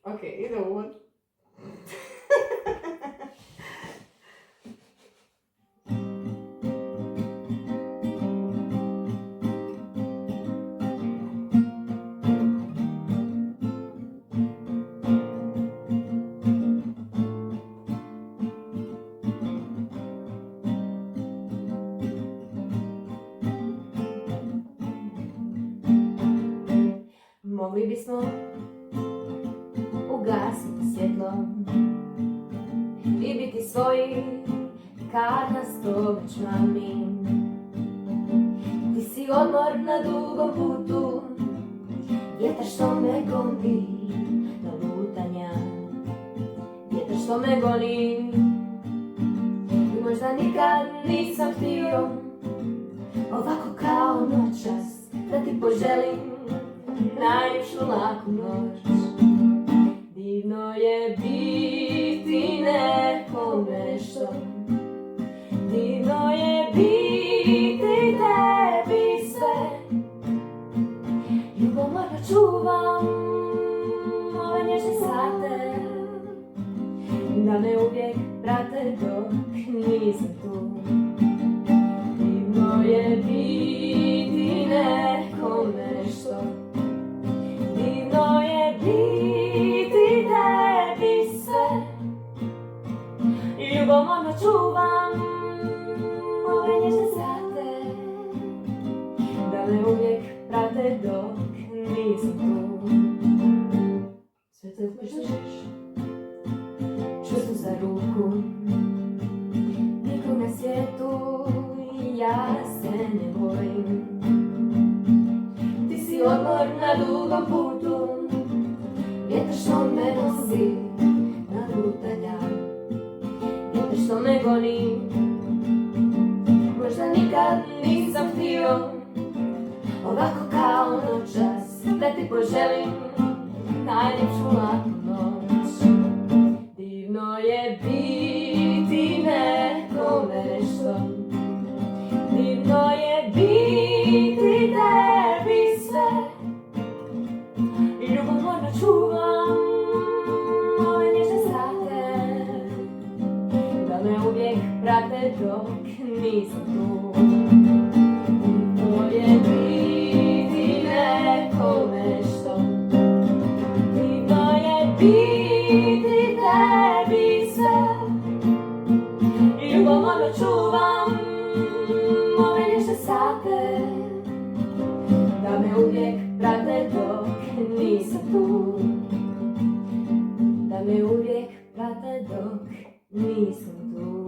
Ok, ide uvod. Mogli bismo ugasiti svjetlo i biti svoji kad nas to već mami. Ti si odmor na dugom putu, vjetar što me goni na lutanja, vjetar što me goni. I možda nikad nisam htio ovako kao noćas da ti poželim najljepšu laku noć. Divno je biti nekome što, divno je biti tebi sve. Ljubomorno čuvam ove nježne sate, da me uvijek prate dok nisam tu. Divno je biti nekome što, divno je biti tebi sve. Ljubomorno čuvam ove nježne sate, da me uvijek prate dok nisam tu. Sve te pišeš, čustu za ruku, nikog na svijetu ja se ne bojim. Ti si odmor na dugom putu, vjetar što me nosi na lutanja, vjetar što me goni. Možda nikad nisam htio ovako kao noćas da ti poželim najljepšu laku noć. Divno je biti nekome što, divno je biti tebi sve. Ljubomorno čuvam ove nježne sate, da me uvijek prate dok nisam tu. Divno je biti nekome što, divno je biti tebi sve. Ljubomorno čuvam ove nježne sate, da me uvijek prate dok nisam tu. Da me uvijek prate dok nisam tu.